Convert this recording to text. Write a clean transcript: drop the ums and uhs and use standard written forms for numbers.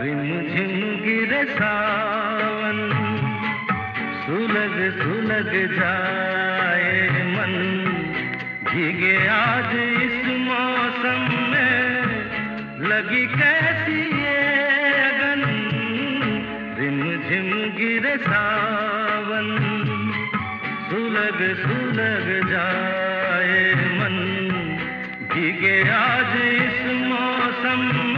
रिमझिम गिरे सावन, सुलग सुलग जाए मन, भीगे आज इस मौसम में, लगी कैसी ये अगन। रिमझिम गिरे सावन, सुलग सुलग जाए मन, भीगे आज इस मौसम